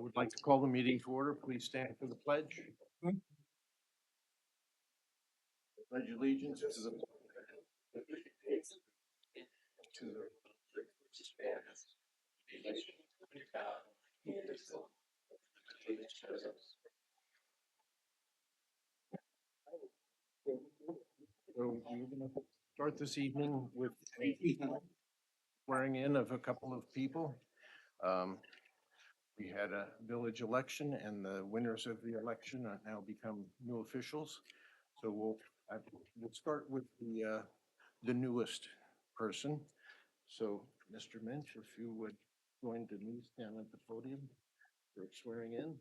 would like to call the meeting to order. Please stand for the pledge. Pledge allegiance to the So we're going to start this evening with swearing in of a couple of people. We had a village election and the winners of the election are now become new officials. So we'll start with the newest person. So Mr. Minch, if you would join Denise down at the podium for swearing in.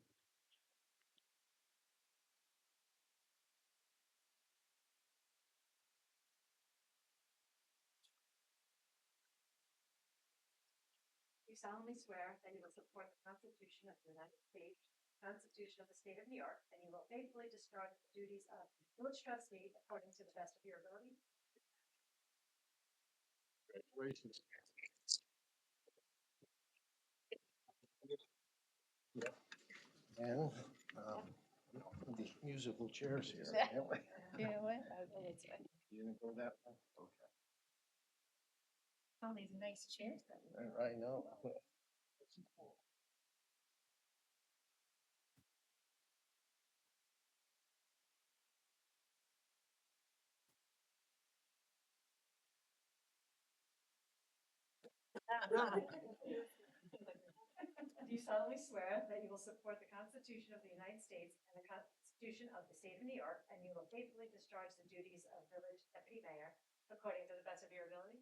You solemnly swear that you will support the Constitution of the United States, the Constitution of the State of New York, and you will faithfully discharge the duties of village trustee according to the best of your ability. Congratulations. And the musical chairs here. can't we? You know what? I'll go this way. You gonna go that way? Okay. All these nice chairs. I know. Do you solemnly swear that you will support the Constitution of the United States and the Constitution of the State of New York, and you will faithfully discharge the duties of village deputy mayor according to the best of your ability?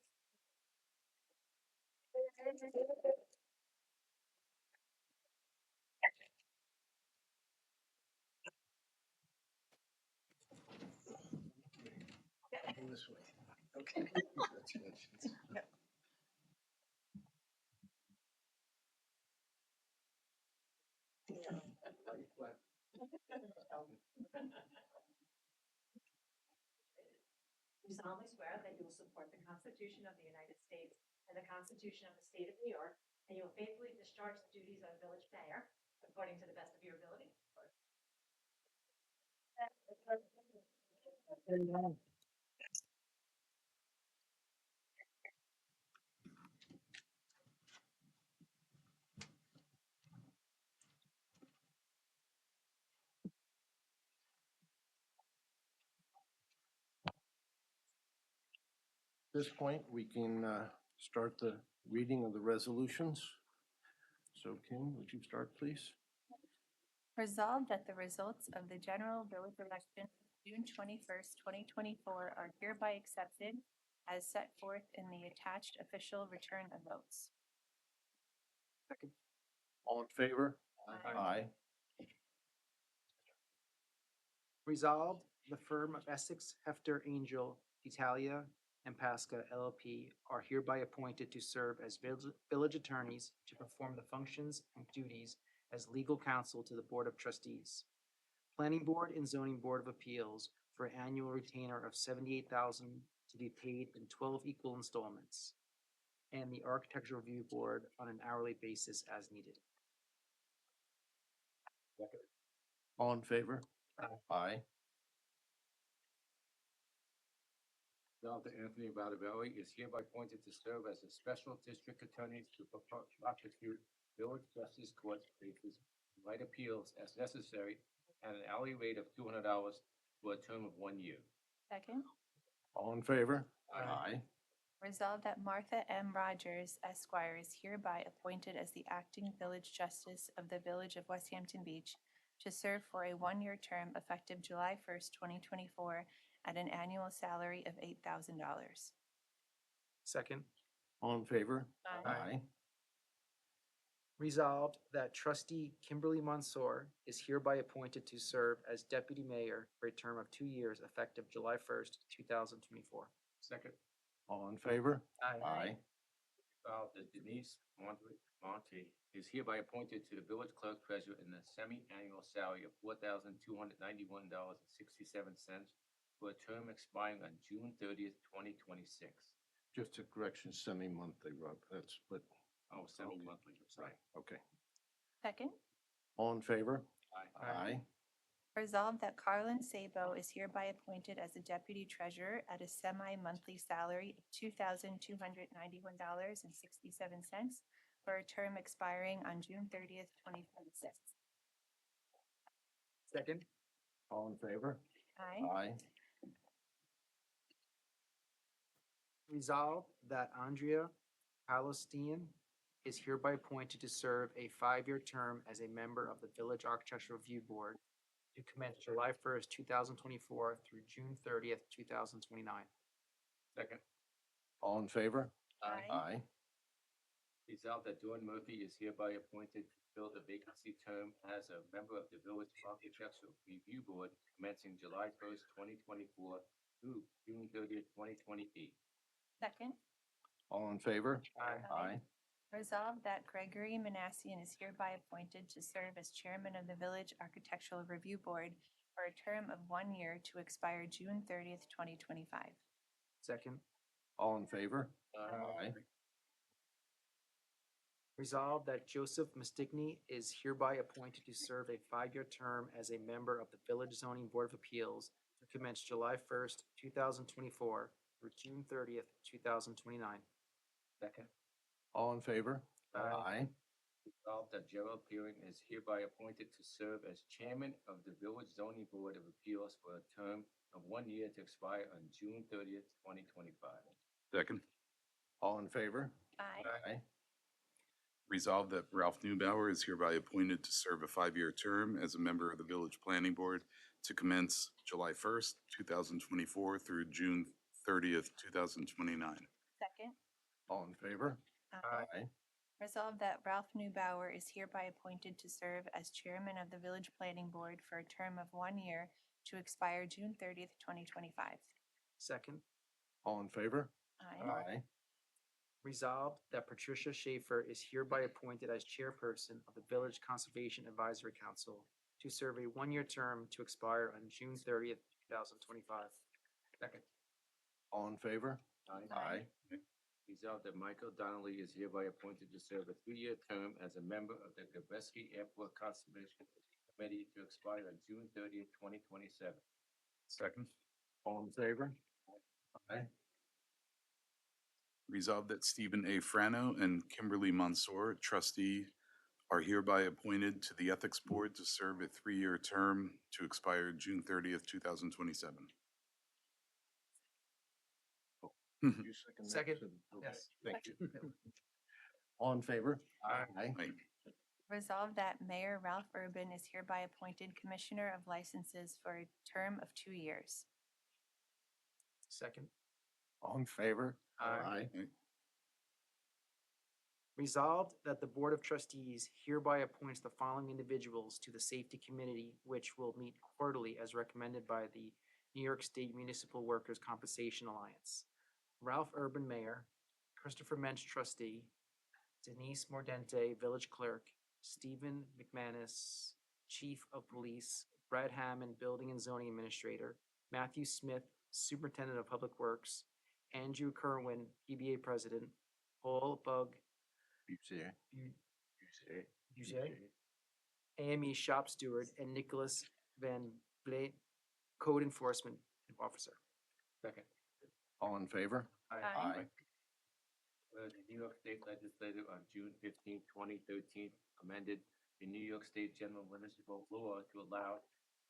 Go this way. Okay. Congratulations. You solemnly swear that you will support the Constitution of the United States and the Constitution of the State of New York, and you will faithfully discharge the duties of village mayor according to the best of your ability? At this point, we can start the reading of the resolutions. So Kim, would you start, please? Resolved that the results of the general village election June 21st, 2024 are hereby accepted as set forth in the attached official return of votes. All in favor? Aye. Resolved, the firm of Essex, Hefter, Angel, Italia, and Pasca LLP are hereby appointed to serve as village attorneys to perform the functions and duties as legal counsel to the Board of Trustees, Planning Board and Zoning Board of Appeals for an annual retainer of $78,000 to be paid in 12 equal installments, and the Architectural Review Board on an hourly basis as needed. All in favor? Aye. Dr. Anthony Vadavelli is hereby appointed to serve as a special district attorney to prosecute village justice court cases, and write appeals as necessary at an hourly rate of $200 for a term of 1 year. Second, All in favor? Aye. resolved that Martha M. Rogers Esquire is hereby appointed as the acting village justice of the village of West Hampton Beach to serve for a 1-year term effective July 1st, 2024 at an annual salary of $8,000. Second. All in favor? Aye. Resolved that trustee Kimberly Mansour is hereby appointed to serve as deputy mayor for a term of 2 years effective July 1st, 2024. Second, All in favor? Aye. resolved that Denise Monte is hereby appointed to the village clerk treasurer in the semi-annual salary of $4,291.67 for a term expiring on June 30th, 2026. Just a correction, semi-monthly, Rob. That's what, Oh, semi-monthly, right, sorry. okay. Second, All in favor? Aye. Resolved that Carlin Sabo is hereby appointed as the Deputy Treasurer at a semi-monthly salary of $2,291.67 for a term expiring on June 30th, 2026. Second. All in favor? Aye. Aye. Resolved that Andrea Palestine is hereby appointed to serve a 5-year term as a member of the Village Architectural Review Board to commence July 1st, 2024 through June 30th, 2029. Second. All in favor? Aye. Aye. Resolved that Dawn Murphy is hereby appointed to fill the vacancy term as a member of the Village Architectural Review Board commencing July 1st, 2024 through June 30th, 2028. Second. All in favor? Aye. Aye. Resolved that Gregory Manassian is hereby appointed to serve as Chairman of the Village Architectural Review Board for a term of 1 year to expire June 30th, 2025. Second. All in favor? Aye. Resolved that Joseph Mastigny is hereby appointed to serve a 5-year term as a member of the Village Zoning Board of Appeals to commence July 1st, 2024 through June 30th, 2029. Second. All in favor? Aye. Resolved that Gerald Peering is hereby appointed to serve as Chairman of the Village Zoning Board of Appeals for a term of 1 year to expire on June 30th, 2025. Second. All in favor? Aye. Aye. Resolved that Ralph Newbauer is hereby appointed to serve a 5-year term as a member of the Village Planning Board to commence July 1st, 2024 through June 30th, 2029. Second. All in favor? Aye. Aye. Resolved that Ralph Newbauer is hereby appointed to serve as Chairman of the Village Planning Board for a term of 1 year to expire June 30th, 2025. Second. All in favor? Aye. Aye. Resolved that Patricia Schaefer is hereby appointed as Chairperson of the Village Conservation Advisory Council to serve a 1-year term to expire on June 30th, 2025. Second. All in favor? Aye. Resolved that Michael Donnelly is hereby appointed to serve a 3-year term as a member of the Gabreski Airport Conservation Committee to expire on June 30th, 2027. Second. All in favor? Aye. Resolved that Stephen A. Frano and Kimberly Mansour, trustee, are hereby appointed to the Ethics Board to serve a 3-year term to expire June 30th, 2027. You second that? Second. Okay, Yes. thank you. All in favor? Aye. Aye. Resolved that Mayor Ralph Urban is hereby appointed Commissioner of Licenses for a term of 2 years. Second. All in favor? Aye. Aye. Resolved that the Board of Trustees hereby appoints the following individuals to the Safety Committee, which will meet quarterly as recommended by the New York State Municipal Workers' Compensation Alliance. Ralph Urban, Mayor; Christopher Mensch, Trustee; Denise Mordente, Village Clerk; Stephen McManus, Chief of Police; Brad Hammond, Building and Zoning Administrator; Matthew Smith, Superintendent of Public Works; Andrew Kerwin, PBA President; Paul Bug, Busier. Busier, AME Shop Steward, and Nicholas Van Vliet, Code Enforcement Officer. Second. All in favor? Aye. The New York State Legislature on June 15, 2013, amended the New York State General Municipal Law to allow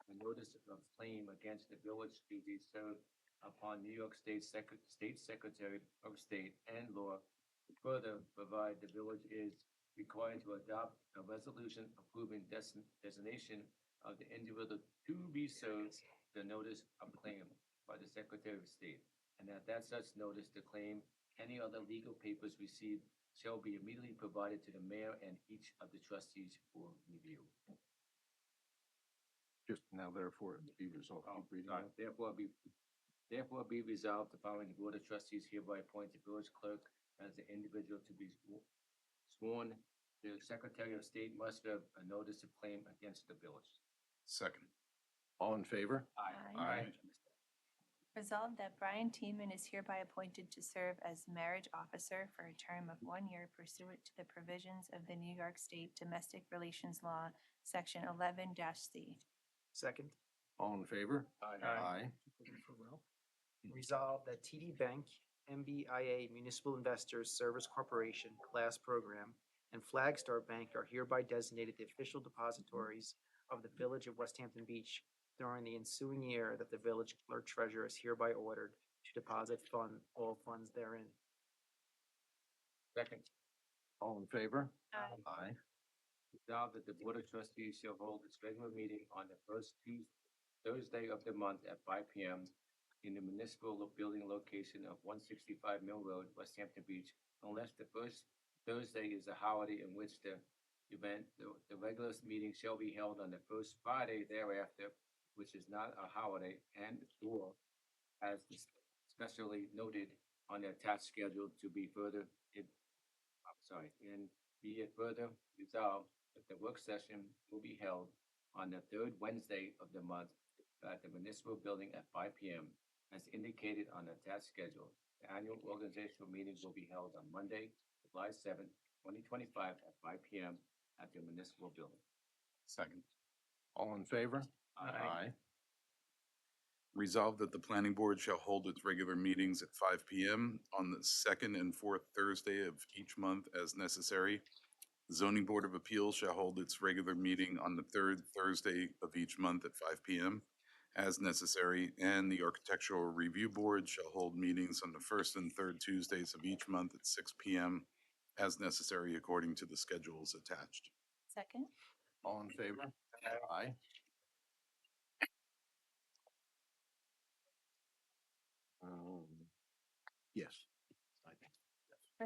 a notice of claim against the village to be served upon New York State Secretary of State and law. Further, provide the village is required to adopt a resolution approving designation of the individual to be served the notice of claim by the Secretary of State, and that such notice to claim any other legal papers received shall be immediately provided to the mayor and each of the trustees for review. Just now therefore be resolved. Keep reading that. Therefore be resolved, the following Board of Trustees hereby appoint the village clerk as the individual to be sworn. The Secretary of State must serve a notice of claim against the village. Second. All in favor? Aye. Resolved that Brian Tiemann is hereby appointed to serve as marriage officer for a term of 1 year pursuant to the provisions of the New York State Domestic Relations Law, Section 11-C. Second. All in favor? Aye. For Ralph. Resolved that TD Bank, MBIA Municipal Investors Service Corporation Class Program and Flagstar Bank are hereby designated the official depositories of the Village of West Hampton Beach during the ensuing year, that the village clerk treasurer is hereby ordered to deposit all funds therein. Second, All in favor? Aye. Aye. resolved that the Board of Trustees shall hold its regular meeting on the first Thursday of the month at 5 p.m. in the municipal building location of 165 Mill Road, West Hampton Beach, unless the first Thursday is a holiday in which the regular meeting shall be held on the first Friday thereafter, which is not a holiday, and or as specially noted on the attached schedule to be further, and be it further resolved that the work session will be held on the third Wednesday of the month at the municipal building at 5 p.m. as indicated on the attached schedule. The annual organizational meeting will be held on Monday, July 7th, 2025 at 5 p.m. at the municipal building. Second. All in favor? Aye. Resolved that the planning board shall hold its regular meetings at 5 p.m. on the second and fourth Thursday of each month as necessary. Zoning Board of Appeals shall hold its regular meeting on the third Thursday of each month at 5 p.m. as necessary, and the Architectural Review Board shall hold meetings on the first and third Tuesdays of each month at 6 p.m. as necessary according to the schedules attached. Second. All in favor? Aye. Yes. I think.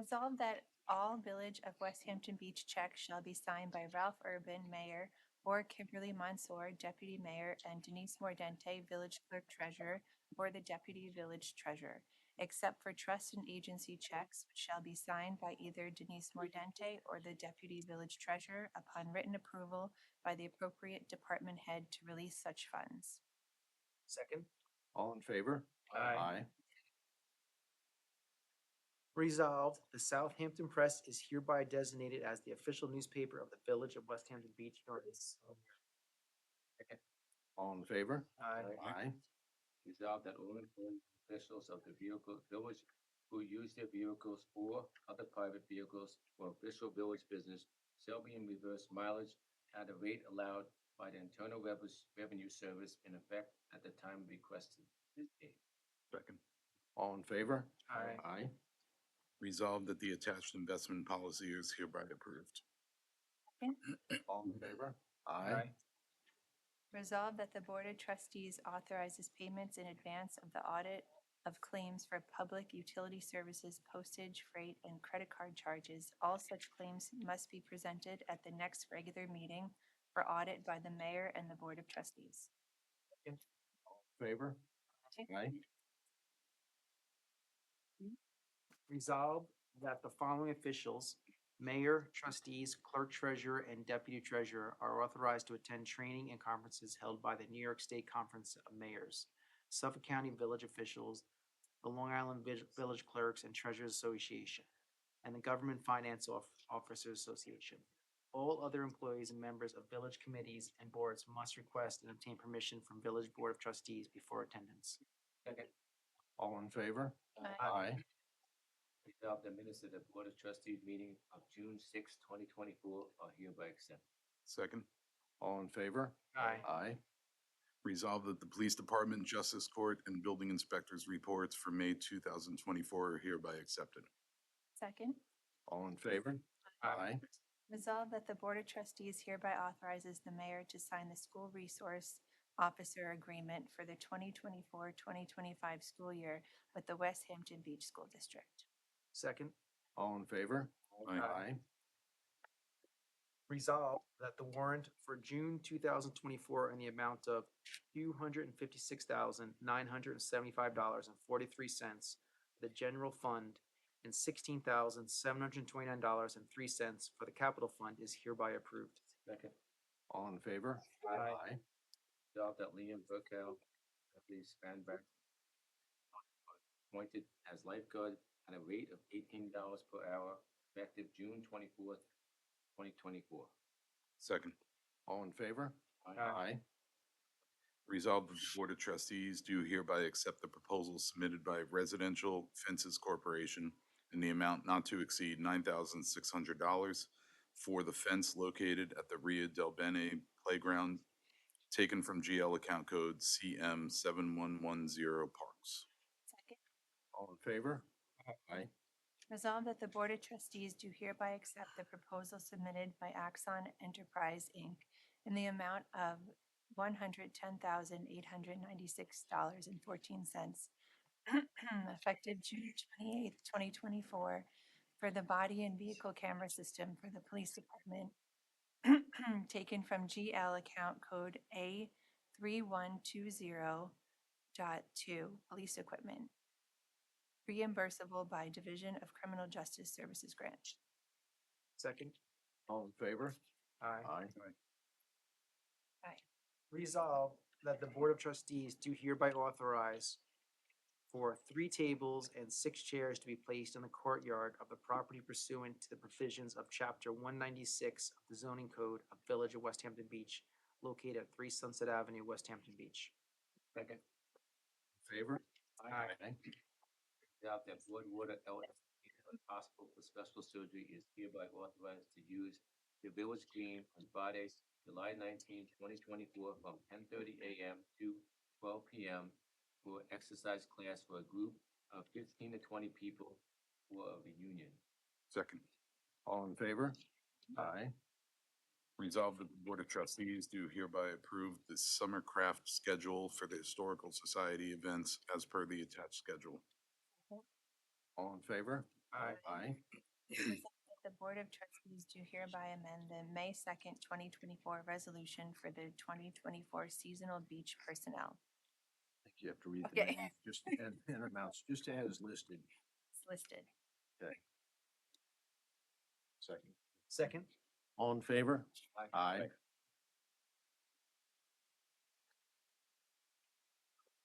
Resolved that all Village of West Hampton Beach checks shall be signed by Ralph Urban, Mayor, or Kimberly Mansour, Deputy Mayor, and Denise Mordente, Village Clerk Treasurer, or the Deputy Village Treasurer, except for trust and agency checks, which shall be signed by either Denise Mordente or the Deputy Village Treasurer upon written approval by the appropriate department head to release such funds. Second. All in favor? Aye. Resolved, the Southampton Press is hereby designated as the official newspaper of the Village of West Hampton Beach during this. All in favor? Aye. Aye. Resolved that all employees and officials of the village who use their vehicles or other private vehicles for official village business shall be in reverse mileage at a rate allowed by the Internal Revenue Service in effect at the time requested. Second. All in favor? Aye. Aye. Resolved that the attached investment policy is hereby approved. All in favor? Aye. Resolved that the Board of Trustees authorizes payments in advance of the audit of claims for public utility services, postage, freight, and credit card charges. All such claims must be presented at the next regular meeting for audit by the mayor and the Board of Trustees. Favor? Aye. Resolved that the following officials, mayor, trustees, clerk treasurer, and deputy treasurer, are authorized to attend training and conferences held by the New York State Conference of Mayors, Suffolk County Village Officials, the Long Island Village Clerks and Treasurers Association, and the Government Finance Officers Association. All other employees and members of village committees and boards must request and obtain permission from Village Board of Trustees before attendance. Second, All in favor? Aye. resolved the minutes of the Board of Trustees meeting of June 6, 2024 are hereby accepted. Second. All in favor? Aye. Aye. Resolved that the Police Department, Justice Court, and Building Inspectors reports for May 2024 are hereby accepted. Second. All in favor? Aye. Resolved that the Board of Trustees hereby authorizes the mayor to sign the school resource officer agreement for the 2024-2025 school year with the West Hampton Beach School District. Second. All in favor? Aye. Resolved that the warrant for June 2024 in the amount of $256,975.43 for the general fund and $16,729.03 for the capital fund is hereby approved. Second, All in favor? Aye. resolved that Liam Burkow, Kathleen Spanback, appointed as lifeguard at a rate of $18 per hour effective June 24th, 2024. Second. All in favor? Aye. Resolved that the Board of Trustees do hereby accept the proposal submitted by Residential Fences Corporation in the amount not to exceed $9,600 for the fence located at the Ria del Bene Playground, taken from GL account code CM 7110 Parks. Second. All in favor? Aye. Resolved that the Board of Trustees do hereby accept the proposal submitted by Axon Enterprise, Inc. in the amount of $110,896.14 effective June 28th, 2024 for the body and vehicle camera system for the police department taken from GL account code A3120.2 police equipment, reimbursable by Division of Criminal Justice Services grant. Second. All in favor? Aye. Aye. Resolved that the Board of Trustees do hereby authorize for 3 tables and 6 chairs to be placed in the courtyard of the property pursuant to the provisions of Chapter 196 of the zoning code of Village of West Hampton Beach, located at 3 Sunset Avenue, West Hampton Beach. Second. Favor? Aye. Resolved that Bloodwater LLC Hospital for Special Surgery is hereby authorized to use the Village Green on Friday, July 19th, 2024, from 10:30 a.m. to 12 p.m. for exercise class for a group of 15 to 20 people for a reunion. Second. All in favor? Aye. Resolved that the Board of Trustees do hereby approve the summer craft schedule for the Historical Society events as per the attached schedule. All in favor? Aye. Aye. The Board of Trustees do hereby amend the May 2nd, 2024 resolution for the 2024 seasonal beach personnel. I think you have to read the Okay. name, just, and amounts, just as listed. It's listed. Okay. Second. Second. All in favor? Aye.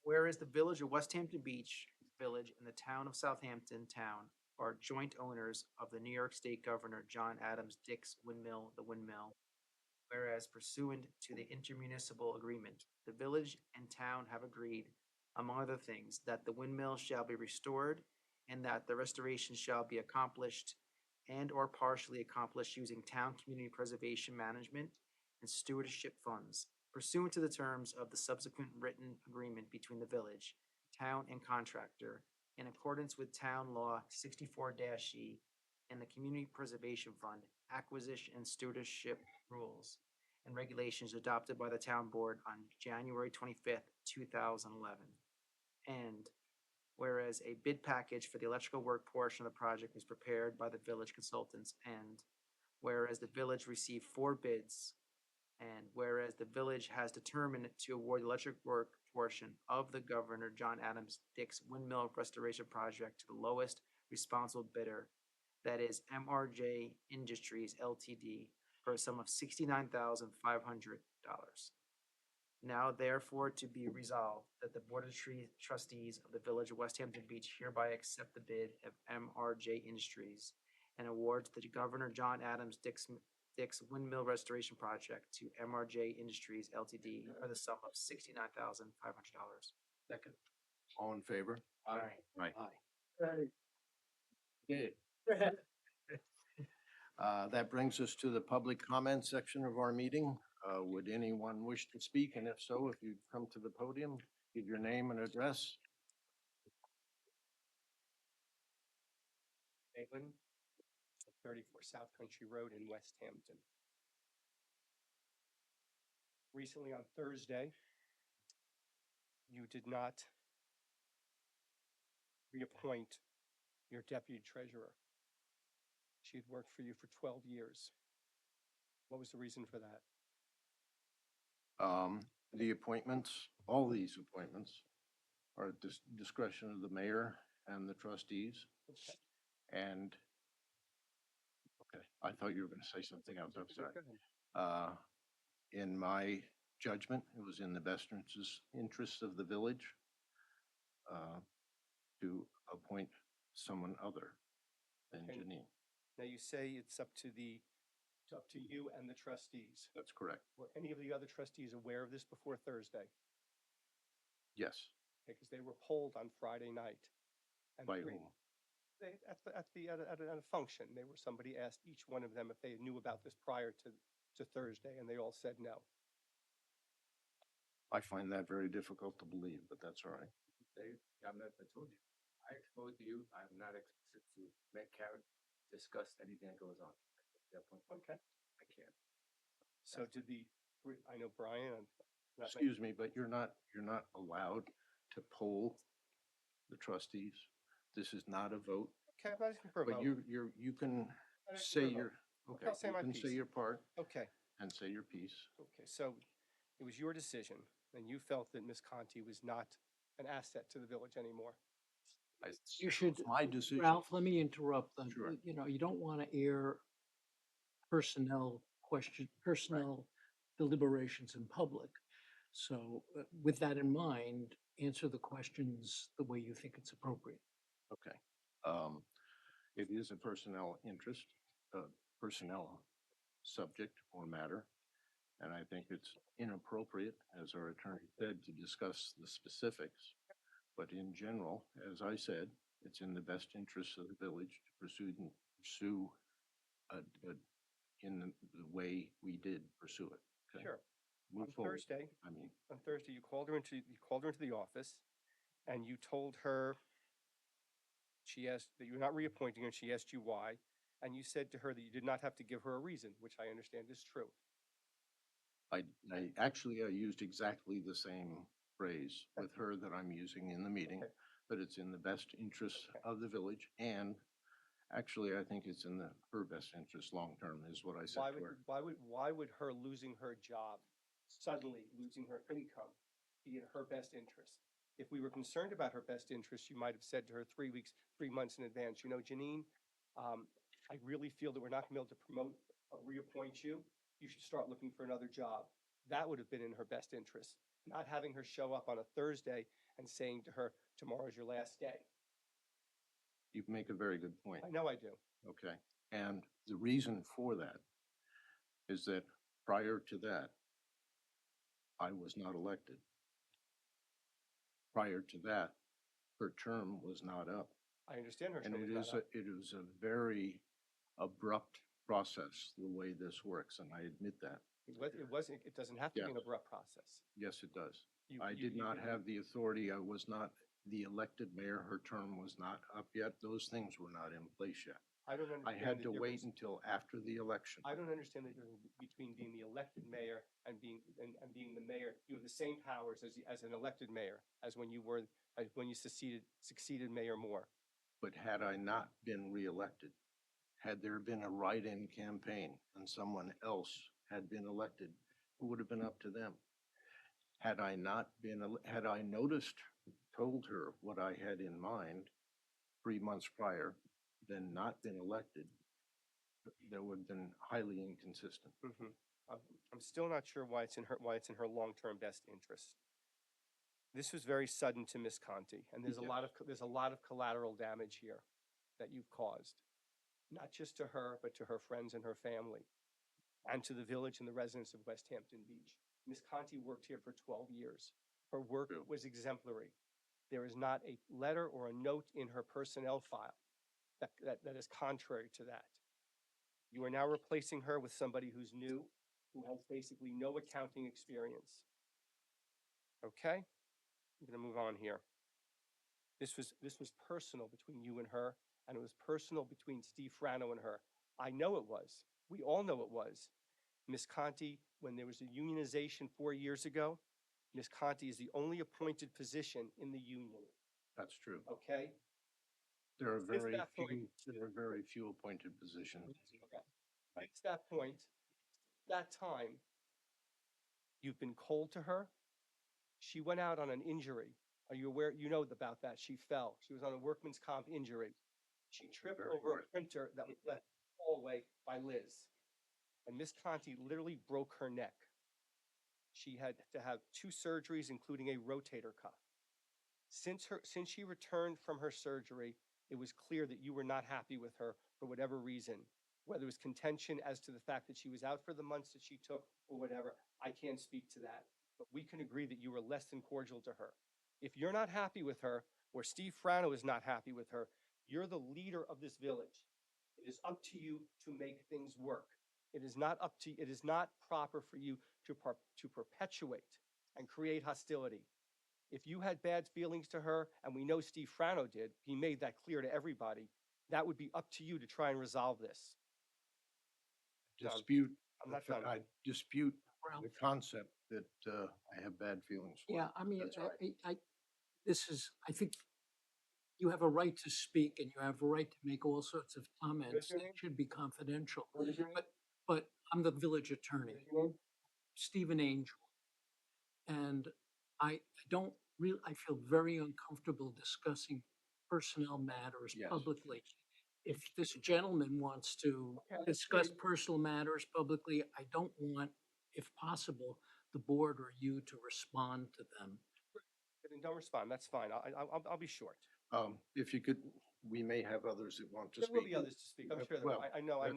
Whereas the Village of West Hampton Beach Village and the Town of Southampton Town are joint owners of the New York State Governor John Adams Dix Windmill, the Windmill. Whereas pursuant to the intermunicipal agreement, the village and town have agreed, among other things, that the windmill shall be restored and that the restoration shall be accomplished and or partially accomplished using town community preservation management and stewardship funds pursuant to the terms of the subsequent written agreement between the village, town, and contractor in accordance with Town Law 64-E and the Community Preservation Fund acquisition and stewardship rules and regulations adopted by the town board on January 25th, 2011. And whereas a bid package for the electrical work portion of the project was prepared by the village consultants, and whereas the village received 4 bids, and whereas the village has determined to award the electric work portion of the Governor John Adams Dix Windmill Restoration Project to the lowest responsible bidder, that is MRJ Industries LTD, for a sum of $69,500. Now therefore to be resolved that the Board of Trustees of the Village of West Hampton Beach hereby accept the bid of MRJ Industries and awards the Governor John Adams Dix Windmill Restoration Project to MRJ Industries LTD for the sum of $69,500. Second. All in favor? Aye. Aye. Okay. That brings us to the public comment section of our meeting. Would anyone wish to speak? And if so, if you'd come to the podium, give your name and address. Maitland, 34 South Country Road in West Hampton. Recently on Thursday, you did not reappoint your deputy treasurer. She had worked for you for 12 years. What was the reason for that? The appointments, all these appointments are at the discretion of the mayor and the trustees. Okay. And, okay, I thought you were going to say something else. I'm sorry. Go ahead. In my judgment, it was in the best interests of the village to appoint someone other than Okay. Janine. Now, you say it's up to you and the trustees. That's correct. Were any of the other trustees aware of this before Thursday? Yes. Because they were polled on Friday night. And By three- whom? They, at a function, somebody asked each one of them if they knew about this prior to Thursday, and they all said no. I find that very difficult to believe, but that's all right. I told you, I exposed you, I'm not expected to make Karen discuss anything that goes on. At that point, Okay. I can't. So I know Brian. Excuse me, but you're not allowed to poll the trustees. This is not a vote, Okay, I'm not asking for a but vote. you can I'm not asking say for a vote. your, okay, I'll say you my can say piece. your part Okay, and say your piece. okay, so it was your decision, and you felt that Miss Conti was not an asset to the village anymore. You should, My decision. Ralph, let me interrupt. Sure. You know, you don't want to air personnel deliberations in public. So with that in mind, answer the questions the way you think it's appropriate. Okay. It is a personnel interest, personnel subject or matter. And I think it's inappropriate, as our attorney said, to discuss the specifics. But in general, as I said, it's in the best interest of the village to pursue in the way we did pursue it. Okay? Sure. Move On forward. Thursday, I mean, you called her into the office, and you told her, she asked that you're not reappointing her, and she asked you why, and you said to her that you did not have to give her a reason, which I understand is true. I actually, I used exactly the same phrase with her that I'm using in the meeting, Okay. but it's in the best interest of the village. And actually, I think it's in her best interest long-term is what I said to her. Why would her losing her job, suddenly losing her income, be in her best interest? If we were concerned about her best interest, you might have said to her 3 months in advance, you know, Janine, I really feel that we're not gonna be able to promote or reappoint you. You should start looking for another job. That would have been in her best interest, not having her show up on a Thursday and saying to her, tomorrow's your last day. You make a very good point. I know I do. Okay. And the reason for that is that prior to that, I was not elected. Prior to that, her term was not up. I understand her. And term is not up. it is a very abrupt process, the way this works, and I admit that. It doesn't have to be an Yes. abrupt process. Yes, it does. You- I you- did you not can- have the authority. I was not the elected mayor. Her term was not up yet. Those things were not in place yet. I don't I understand. had the to wait difference. until after the election. I don't understand the difference between being the elected mayor and being the mayor. You have the same powers as an elected mayor, as when you succeeded Mayor Moore. But had I not been reelected, had there been a write-in campaign and someone else had been elected, who would have been up to them? Had I not been, had I told her what I had in mind 3 months prior, then not been elected, that would have been highly inconsistent. I'm still not sure why it's in her long-term best interest. This was very sudden to Miss Conti, and there's a lot of collateral damage here that you've caused, not just to her, but to her friends and her family, and to the village and the residents of West Hampton Beach. Miss Conti worked here for 12 years. Her work True. was exemplary. There is not a letter or a note in her personnel file that is contrary to that. You are now replacing her with somebody who's new, who has basically no accounting experience. Okay? I'm gonna move on here. This was personal between you and her, and it was personal between Steve Frano and her. I know it was. We all know it was. Miss Conti, when there was a unionization 4 years ago, Miss Conti is the only appointed position in the union, That's true. okay? There are Since that point- very few appointed positions. Since that point, that time, you've been cold to her. She went out on an injury. Are you aware? You know about that. She fell. She was on a workman's comp injury. She tripped Very over a worth. printer that was left in the hallway by Liz. And Miss Conti literally broke her neck. She had to have 2 surgeries, including a rotator cuff. Since she returned from her surgery, it was clear that you were not happy with her for whatever reason, whether it was contention as to the fact that she was out for the months that she took or whatever. I can't speak to that, but we can agree that you were less than cordial to her. If you're not happy with her, or Steve Frano is not happy with her, you're the leader of this village. It is up to you to make things work. It is not proper for you to perpetuate and create hostility. If you had bad feelings to her, and we know Steve Frano did, he made that clear to everybody, that would be up to you to try and resolve this. No, Dispute, I'm not done. I dispute Ralph? the concept that I have bad feelings for. Yeah, I mean, That's all right. this is, I think you have a right to speak and you have a right to make all sorts of comments your that name? should be confidential. What is your name? But I'm the village attorney, Stephen Angel. And I don't really, I feel very uncomfortable discussing personnel matters Yes. publicly. If this gentleman wants to Okay, that's discuss great. personal matters publicly, I don't want, if possible, the board or you to respond to them. Then don't respond, that's fine, I'll be short. If you could, we may have others that want to There speak. will be others to speak, I'm sure there will. Well, I know there's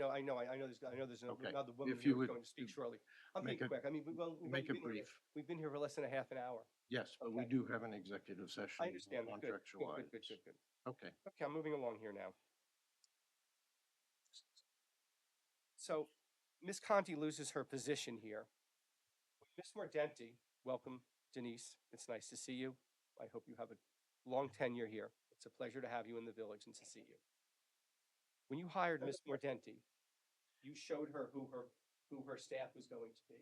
okay. another woman If you here would going to speak shortly. I'm being make it- quick, I mean, make it brief. We've been here for less than a half an hour. Yes, but we Okay. do have an executive session. I understand, that. Good, Contractual good, items. good. Okay. Okay, I'm moving along here now. So, Ms. Conti loses her position here. Ms. Mordenti, welcome, Denise. It's nice to see you. I hope you have a long tenure here. It's a pleasure to have you in the village and to see you. When you hired Ms. Mordenti, you showed her who her staff was going to be.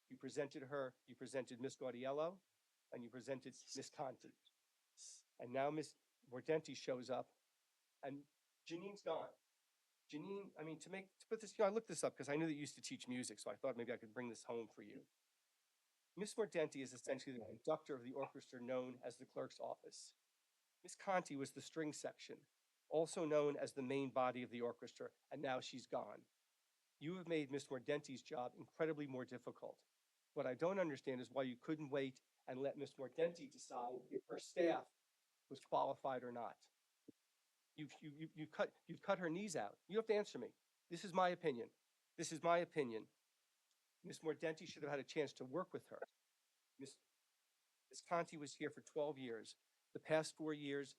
You presented Ms. Gaudiello, and you presented Ms. Conti. And now Ms. Mordenti shows up, and Janine's gone. Janine, I mean, to put this, I looked this up because I knew that you used to teach music, so I thought maybe I could bring this home for you. Miss Mordenti is essentially the conductor of the orchestra known as the clerk's office. Miss Conti was the string section, also known as the main body of the orchestra, and now she's gone. You have made Miss Mordenti's job incredibly more difficult. What I don't understand is why you couldn't wait and let Miss Mordenti decide if her staff was qualified or not. You've cut her knees out. You have to answer me. This is my opinion. This is my opinion. Miss Mordenti should have had a chance to work with her. Miss Conti was here for 12 years. The past 4 years,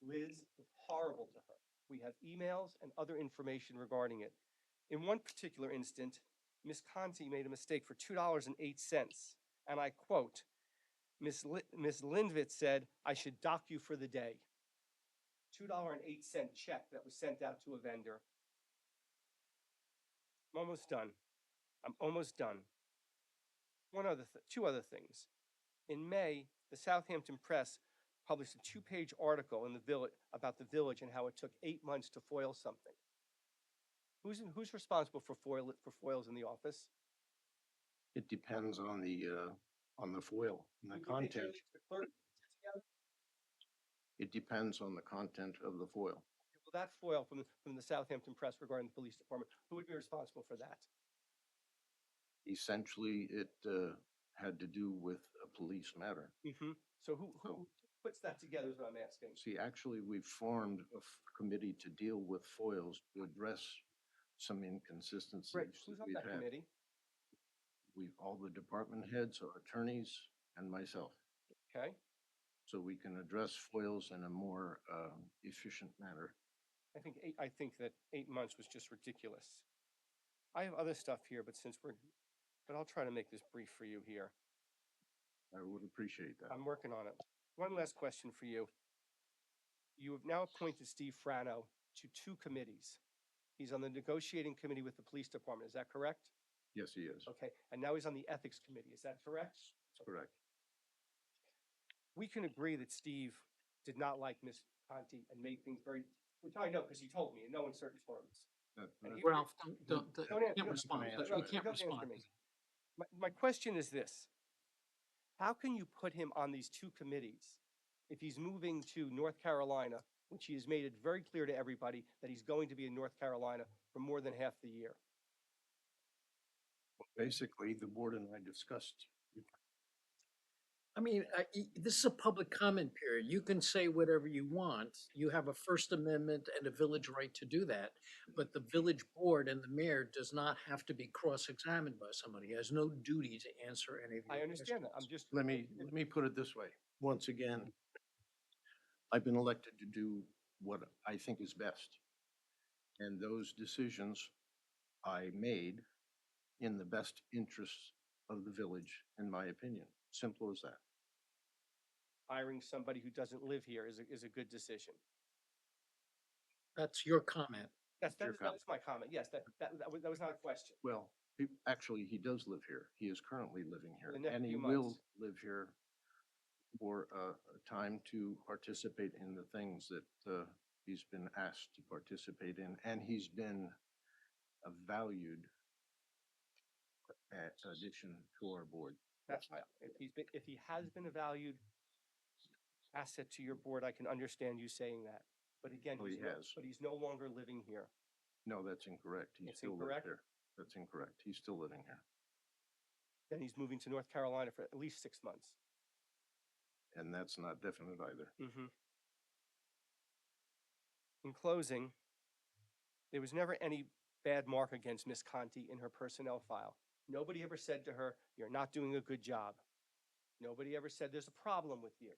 Liz was horrible to her. We have emails and other information regarding it. In one particular instant, Miss Conti made a mistake for $2.08, and I quote, Miss Lindvitz said, "I should dock you for the day." $2.08 check that was sent out to a vendor. I'm almost done. I'm almost done. Two other things. In May, the Southampton Press published a 2-page article in the village about the village and how it took 8 months to foil something. Who's responsible for foils in the office? It depends on the foil and the content. The clerk together? It depends on the content of the foil. Well, that foil from the Southampton Press regarding the police department, who would be responsible for that? Essentially, it had to do with a police matter. So who puts that together is what I'm asking. See, actually, we've formed a committee to deal with foils to address some inconsistencies Right, that who's on we've that had. committee? All the department heads, our attorneys, and myself. Okay, So we can address foils in a more efficient manner. I think that 8 months was just ridiculous. I have other stuff here, but I'll try to make this brief for you here. I would appreciate that. I'm working on it. One last question for you. You have now appointed Steve Frano to 2 committees. He's on the negotiating committee with the police department, is that correct? Yes, he is. Okay, and now he's on the ethics committee, is that correct? That's correct. We can agree that Steve did not like Miss Conti and made things very, which I know because he told me in no uncertain terms. And he- Ralph, Don't you answer- can't don't- respond. don't You answer can't Don't answer respond. me. My question is this. How can you put him on these 2 committees if he's moving to North Carolina, which he has made it very clear to everybody that he's going to be in North Carolina for more than half the year? Basically, the board and I discussed I mean, this is a public comment period. You can say whatever you want. You have a First Amendment and a village right to do that. But the village board and the mayor does not have to be cross-examined by somebody. He has no duty to answer any of your I understand that. I'm questions. just. Let me put it this way. Once again, I've been elected to do what I think is best. And those decisions I made in the best interests of the village, in my opinion. Simple as that. Hiring somebody who doesn't live here is a good decision. That's your comment. That's, Your that was my comment. Yes, that was not a question. Well, actually, he does live here. He is currently living here, The next and he few will months. live here for a time to participate in the things that he's been asked to participate in, and he's been a valued addition to our board. That's my, if he has been a valued asset to your board, I can understand you saying that. But again, Oh, he has. but he's no longer living here. No, that's incorrect. He That's still lives incorrect? here. That's incorrect. He's still living here. Then he's moving to North Carolina for at least 6 months. And that's not definite either. Mm-hmm. In closing, there was never any bad mark against Miss Conti in her personnel file. Nobody ever said to her, "You're not doing a good job." Nobody ever said there's a problem with you.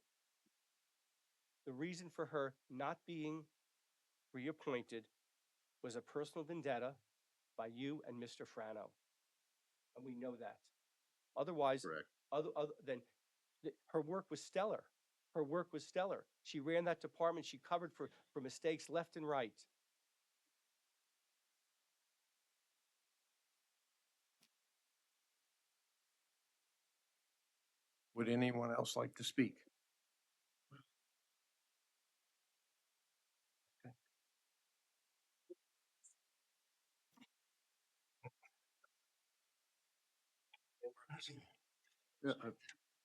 The reason for her not being reappointed was a personal vendetta by you and Mr. Frano. And we know that. Otherwise, Correct. other than her work was stellar. Her work was stellar. She ran that department. She covered for mistakes left and right. Would anyone else like to speak?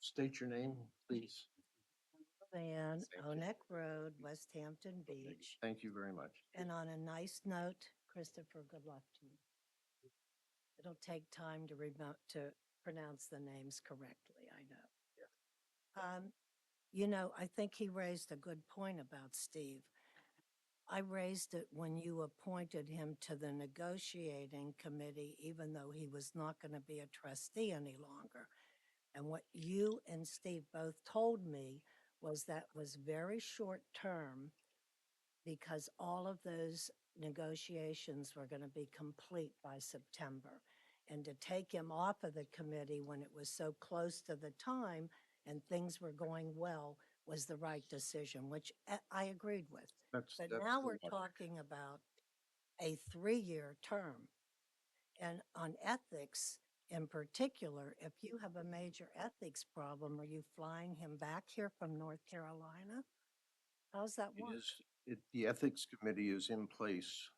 State your name, please. Van Thank you. Onek Road, West Hampton Beach. Thank you very much. And on a nice note, Christopher, good luck to you. It'll take time to pronounce the names correctly, I know. You know, I think he raised a good point about Steve. I raised it when you appointed him to the negotiating committee, even though he was not going to be a trustee any longer. And what you and Steve both told me was that was very short term because all of those negotiations were going to be complete by September. And to take him off of the committee when it was so close to the time and things were going well was the right decision, which I agreed with. But now we're talking about a 3-year term. And on ethics in particular, if you have a major ethics problem, are you flying him back here from North Carolina? How's that work? The ethics committee is in place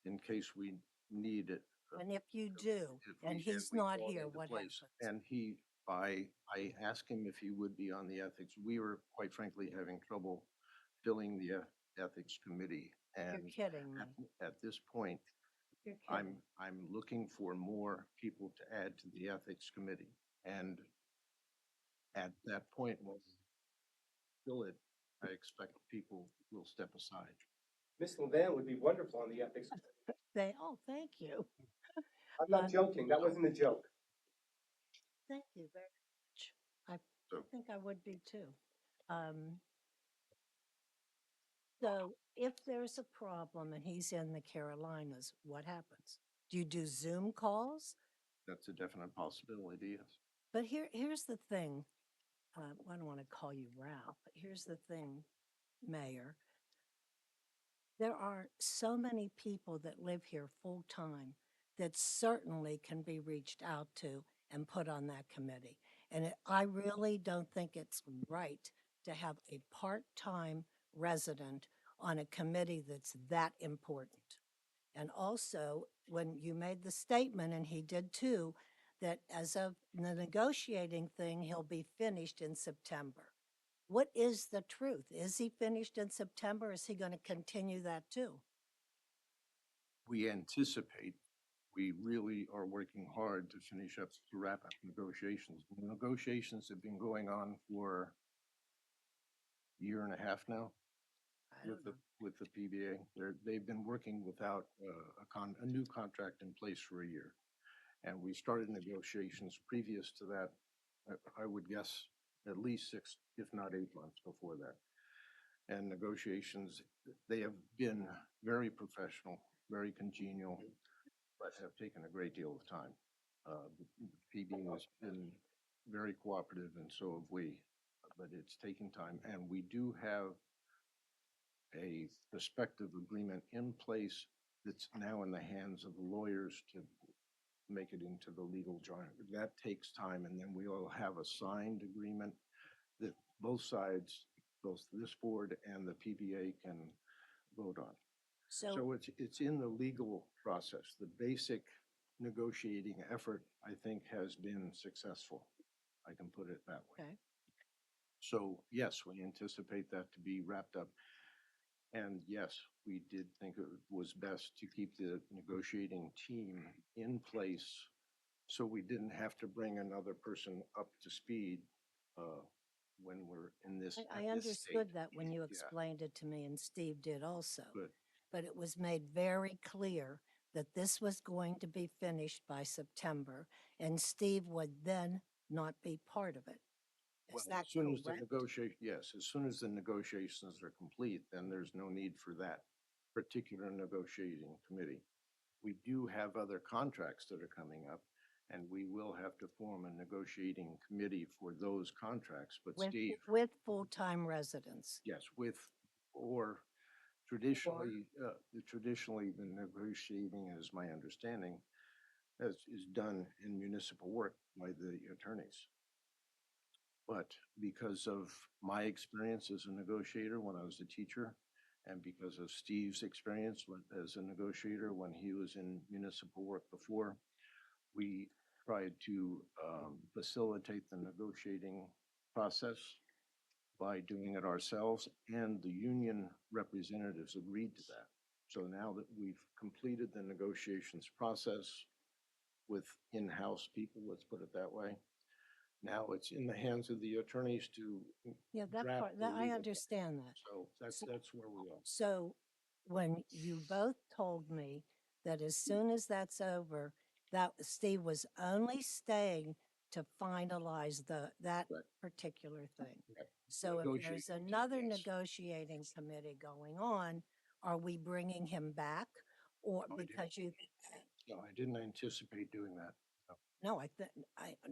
in case we need it. And if you do, and he's we not call it here, into what place. happens? And I asked him if he would be on the ethics. We were quite frankly having trouble filling the ethics committee. You're And kidding me. at this point, You're kidding. I'm looking for more people to add to the ethics committee. And at that point, when we fill it, I expect people will step aside. Miss Levan would be wonderful on the ethics. Thank you. I'm not joking. That wasn't a joke. Thank you very much. I So- think I would be too. So if there's a problem and he's in the Carolinas, what happens? Do you do Zoom calls? That's a definite possibility, yes. But here's the thing. I don't want to call you Ralph, but here's the thing, Mayor. There are so many people that live here full time that certainly can be reached out to and put on that committee. And I really don't think it's right to have a part-time resident on a committee that's that important. And also, when you made the statement, and he did too, that as of the negotiating thing, he'll be finished in September. What is the truth? Is he finished in September? Is he going to continue that too? We anticipate we really are working hard to finish up, to wrap up negotiations. The negotiations have been going on for a year and a half now I don't know. with the PBA. They've been working without a new contract in place for a year. And we started negotiations previous to that, I would guess at least 6, if not 8 months before that. And negotiations, they have been very professional, very congenial, but have taken a great deal of time. The PBA has been very cooperative and so have we, but it's taking time. And we do have a prospective agreement in place that's now in the hands of the lawyers to make it into the legal giant. That takes time, and then we all have a signed agreement that both sides, both this board and the PBA can vote on. So, So it's in the legal process. The basic negotiating effort, I think, has been successful. I can put it that way. okay, So yes, we anticipate that to be wrapped up. And yes, we did think it was best to keep the negotiating team in place so we didn't have to bring another person up to speed when we're in this. I at this understood state. that when you Yeah, explained it to me, and Steve did also. good. But it was made very clear that this was going to be finished by September, and Steve would then not be part of it. Well, Is that as soon as the correct? yes, as soon as the negotiations are complete, then there's no need for that particular negotiating committee. We do have other contracts that are coming up, and we will have to form a negotiating committee for those contracts, but With, Steve, with full-time residents. yes, or traditionally, the negotiating, as my understanding, is done in municipal work by the attorneys. But because of my experience as a negotiator when I was a teacher, and because of Steve's experience as a negotiator when he was in municipal work before, we tried to facilitate the negotiating process by doing it ourselves, and the union representatives agreed to that. So now that we've completed the negotiations process with in-house people, let's put it that way, now it's in the hands of the attorneys to Yeah, that draft part, the that I legal understand that. So that's where we are. So when you both told me that as soon as that's over, that Steve was only staying to finalize that Right. particular thing. Right. So if there's Negotiating team, another yes. negotiating committee going on, are we bringing him back? Or No, I didn't. because you, No, I didn't anticipate doing that. No. no,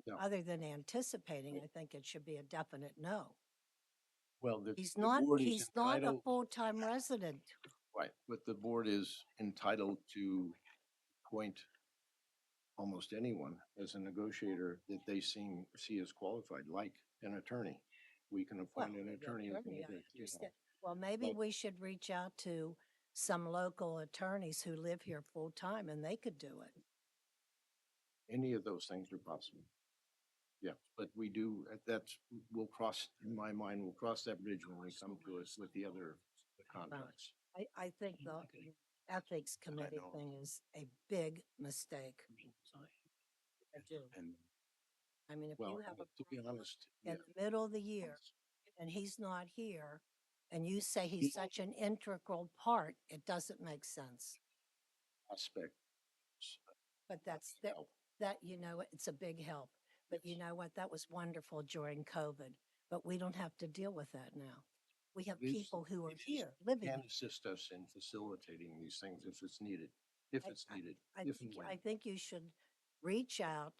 No. other than anticipating, I think it should be a definite no. Well, the He's board is he's not a entitled, full-time resident. right, but the board is entitled to appoint almost anyone as a negotiator that they see as qualified, like an attorney. We can Well, appoint an the attorney as a attorney, I negotiator. understand. Well, maybe but- we should reach out to some local attorneys who live here full-time and they could do it. Any of those things are possible. Yeah, but we do, we'll cross, in my mind, we'll cross that bridge when we come to us with the other contracts. I think the ethics committee know. thing is a big mistake. I do. And, I mean, if well, you have a to be problem honest, in yeah, the middle of the year and he's not here, and you say he's such an integral part, it doesn't make sense. aspect. But that's, it's a big help. But you know what? That was wonderful during COVID, but we don't have to deal with that now. We have These- people who are these here, living. Can here. assist us in facilitating these things if it's needed, if I- it's needed, I if think, and I when. think you should reach out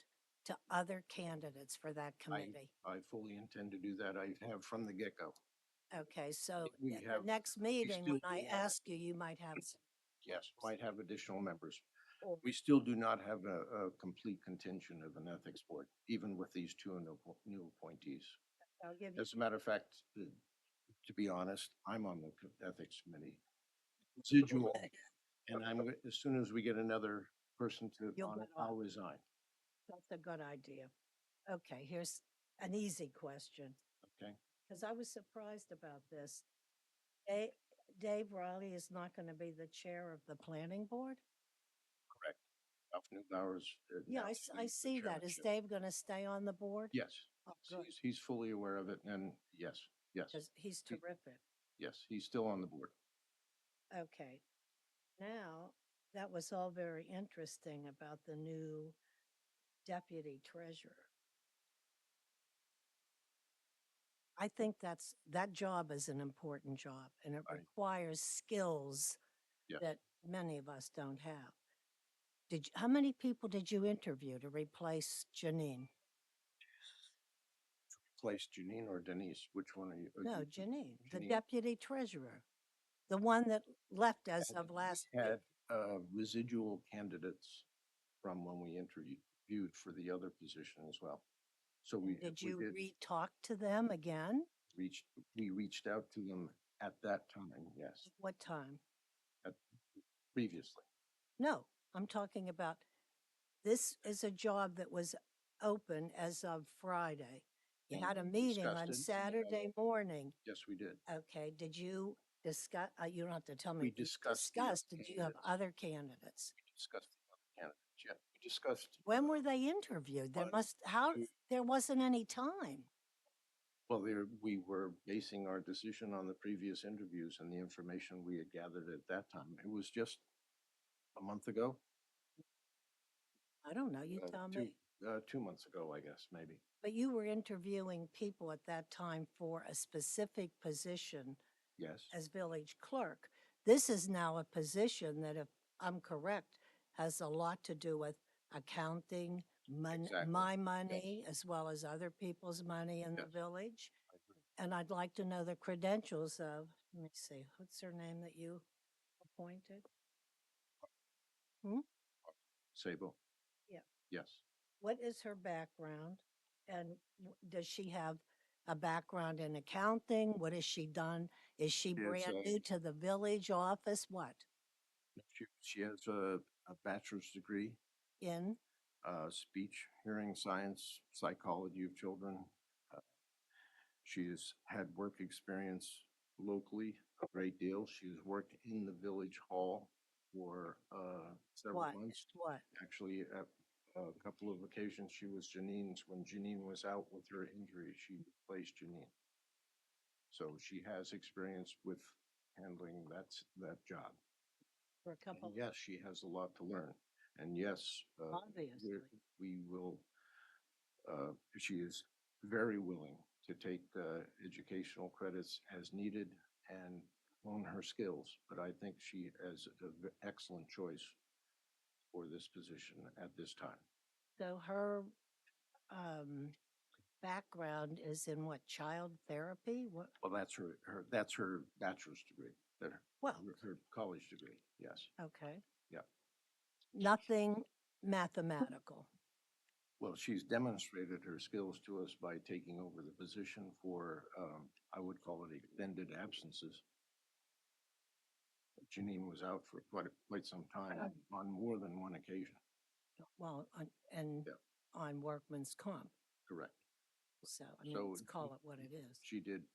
to other candidates for that committee. I fully intend to do that. I have from the get-go. Okay, so we at the have- next meeting, still when I do have- ask you, you might have some. Yes, might have additional members. Or- We still do not have a complete contingent of an ethics board, even with these two new appointees. I'll give you, As a matter of fact, to be honest, I'm on the ethics committee. Residual, and as soon as we get another person You'll on it, get off. I'll resign. that's a good idea. Okay, here's an easy question, Okay? because I was surprised about this. Dave Riley is not going to be the chair of the planning board? Correct. Ralph Newbauer's. Yeah, announced I the see that. Is chairmanship. Dave going to stay on the board? Yes, Oh, good, he's fully aware of it, and yes, yes, because he's He- terrific. yes, he's still on the board. Okay. Now, that was all very interesting about the new deputy treasurer. I think that job is an important job and it I- requires skills Yes, that many of us don't have. How many people did you interview to replace Janine? place Janine or Denise, which one are you? No, Janine, the Janine. deputy treasurer, the one that left as Had- of last we week. Had residual candidates from when we interviewed for the other position as well. So Did you re-talk to them again? we reached out to them at that time, yes, What time? previously. No, I'm talking about, this is a job that was open as of Friday. You And had a we meeting discussed on it. Saturday morning. Yes, we did. Okay, did you discuss, you don't have to tell me. We what you discussed the other discussed, did you have candidates. other candidates? Discussed the other candidates, yeah. We discussed. When were they interviewed? There One, two. there wasn't any time. Well, we were basing our decision on the previous interviews and the information we had gathered at that time. It was just a month ago. I don't know, you tell me. 2 months ago, I guess, maybe. But you were interviewing people at that time for a specific position Yes, as village clerk. This is now a position that, if I'm correct, has a lot to do with accounting, Exactly. my money, as well as other people's money in the Yes. village. I agree. And I'd like to know the credentials of, let me see, what's her name that you appointed? Sable. Yeah. Yes. What is her background? And does she have a background in accounting? What has she done? Is she She has, brand new to the village office? What? She has a bachelor's degree, In? speech, hearing science, psychology of children. Uh, She has had work experience locally a great deal. She has worked in the village hall for several What? months. What? Actually, at a couple of occasions, she was Janine's. When Janine was out with her injury, she replaced Janine. So she has experience with handling that job. For a couple, And yes, she has a lot to learn. And yes, obviously. we will, she is very willing to take educational credits as needed and hone her skills. But I think she is an excellent choice for this position at this time. So her background is in what, child therapy? What? Well, that's her bachelor's degree, Well, her college degree, yes. okay. Yeah. Nothing mathematical. Well, she's demonstrated her skills to us by taking over the position for, I would call it extended absences. Janine was out for quite some time on more than one occasion, Well, and Yeah. on workman's comp. correct? So, I mean, So let's call it what it is. She did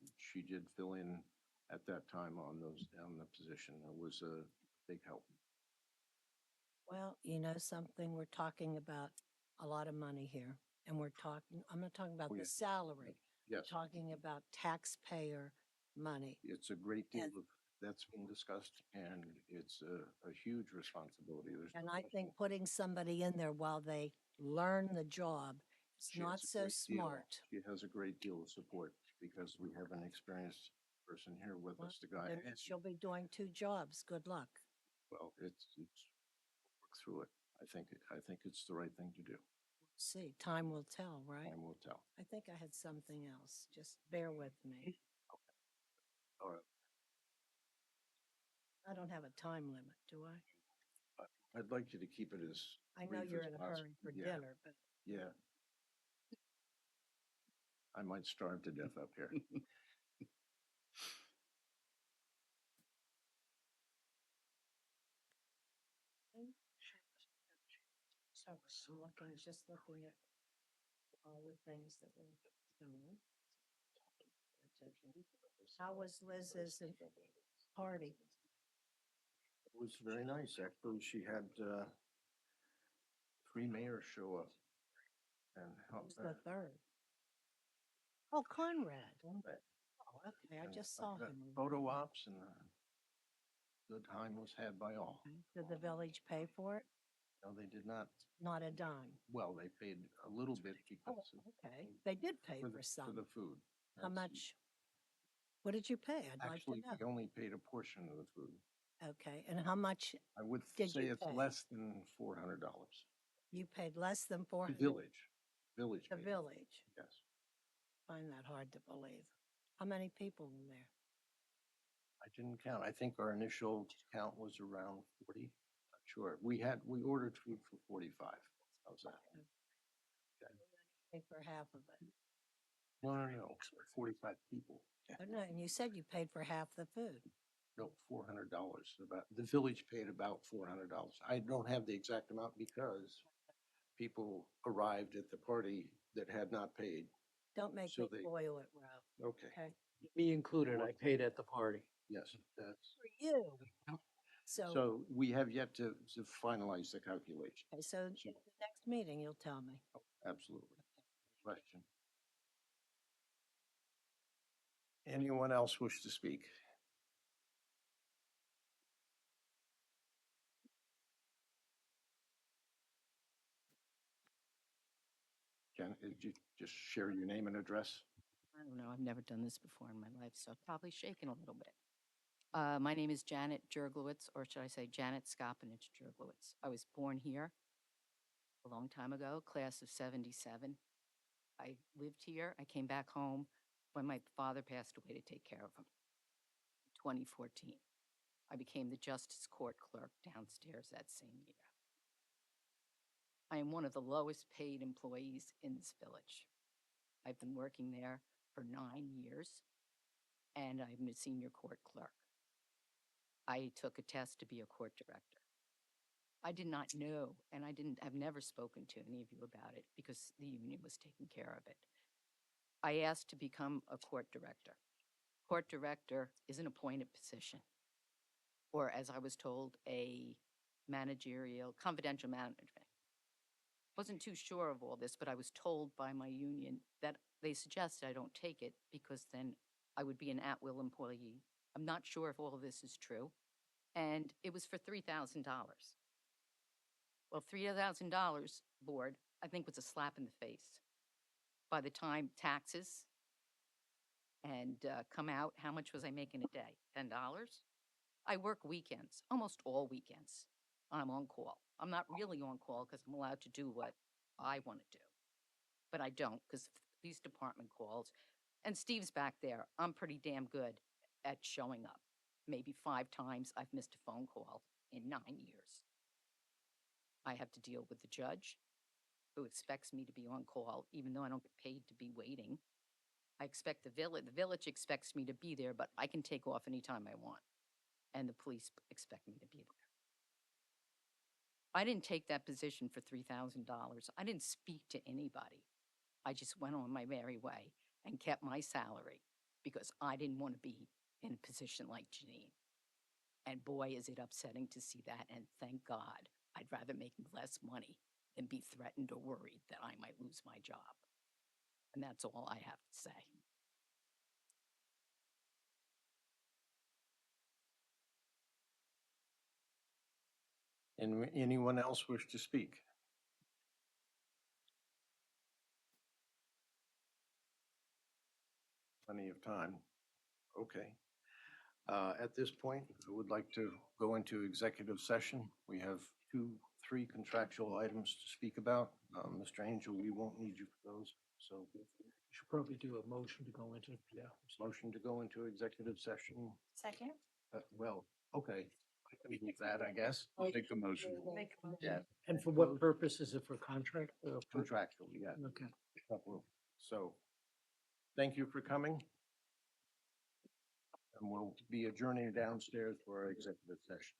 fill in at that time on the position. It was a big help. Well, you know something, we're talking about a lot of money here. And I'm not talking about Oh, the yeah. salary. Yes, Talking about taxpayer money. it's a great deal And- of, that's been discussed and it's a huge responsibility. There's And no I question. think putting somebody in there while they learn the job is She has not a so great deal- smart. She has a great deal of support because we have an experienced person here with Well, us, the guy. Then she'll be doing 2 jobs. Good luck. Well, it's work through it. I think it's the right thing to do. See, time will tell, right? Time will tell. I think I had something else. Just bear with me. All right. I don't have a time limit, do I? I'd like you to keep it as. I know brief you're as in a possible. hurry for Yeah, dinner, but Yeah. I might starve to death up here. so I'm just looking at all the things that were doing. How was Liz's party? It was very nice. Actually, she had three mayors show up. And help. Who's the third? Oh, Conrad. Conrad. Oh, okay, I And just like saw the him. over Photo there. ops and good time was had by all. Okay. Did the village pay for it? No, they did not, Not a dime. well, they paid a little bit Oh, because of. okay. They did pay For for the some. food. How That's- much? What did you pay? I'd like to Actually, we know. only paid a portion of the food. Okay, and how much I would Did say you it's pay? less than $400. you paid less than The 400? village The paid. village. Yes, Find that hard to believe. How many people in there? I didn't count. I think our initial count was around 40. Not sure. We ordered food for 45. How's that? Pay for half of it. No, 45 people. Oh, no, and you said you paid for half the food. No, $400. The village paid about $400. I don't have the exact amount because people arrived at the party that had not paid. Don't make So me they- boil it, Ralph, Okay, okay? Me included, I paid at the party. yes, that's, For you. So, so we have yet to finalize the calculation. okay, so So- the next meeting, you'll tell me. Absolutely. Question. Anyone else wish to speak? Jen, did you just share your name and address? I don't know. I've never done this before in my life, so probably shaking a little bit. My name is Janet Jurglowitz, or should I say Janet Skopinich Jurglowitz. I was born here a long time ago, class of 77. I lived here. I came back home when my father passed away to take care of him. 2014. I became the Justice Court clerk downstairs that same year. I am one of the lowest paid employees in this village. I've been working there for 9 years, and I'm a senior court clerk. I took a test to be a court director. I did not know, and I've never spoken to any of you about it because the union was taking care of it. I asked to become a court director. Court director is an appointed position, or as I was told, a managerial, confidential management. Wasn't too sure of all this, but I was told by my union that they suggested I don't take it because then I would be an at-will employee. I'm not sure if all of this is true. And it was for $3,000. Well, $3,000, board, I think was a slap in the face. By the time taxes and come out, how much was I making a day? $10? I work weekends, almost all weekends. I'm on call. I'm not really on call because I'm allowed to do what I want to do. But I don't because the police department calls. And Steve's back there. I'm pretty damn good at showing up. Maybe 5 times I've missed a phone call in 9 years. I have to deal with the judge who expects me to be on call, even though I don't get paid to be waiting. I expect the village expects me to be there, but I can take off anytime I want. And the police expect me to be there. I didn't take that position for $3,000. I didn't speak to anybody. I just went on my merry way and kept my salary because I didn't want to be in a position like Janine. And boy, is it upsetting to see that. And thank God, I'd rather make less money than be threatened or worried that I might lose my job. And that's all I have to say. And anyone else wish to speak? Plenty of time. Okay. At this point, I would like to go into executive session. We have 3 contractual items to speak about. Mr. Angel, we won't need you for those, so You should probably do a motion to go into, yeah. motion to go into executive session. Second? Well, okay, I can do that, I guess. Take the motion. Make a motion. Yeah, And for what purpose? Is it for contract? contractual, yeah. Okay. So, thank you for coming. And we'll be adjourning downstairs for our executive session.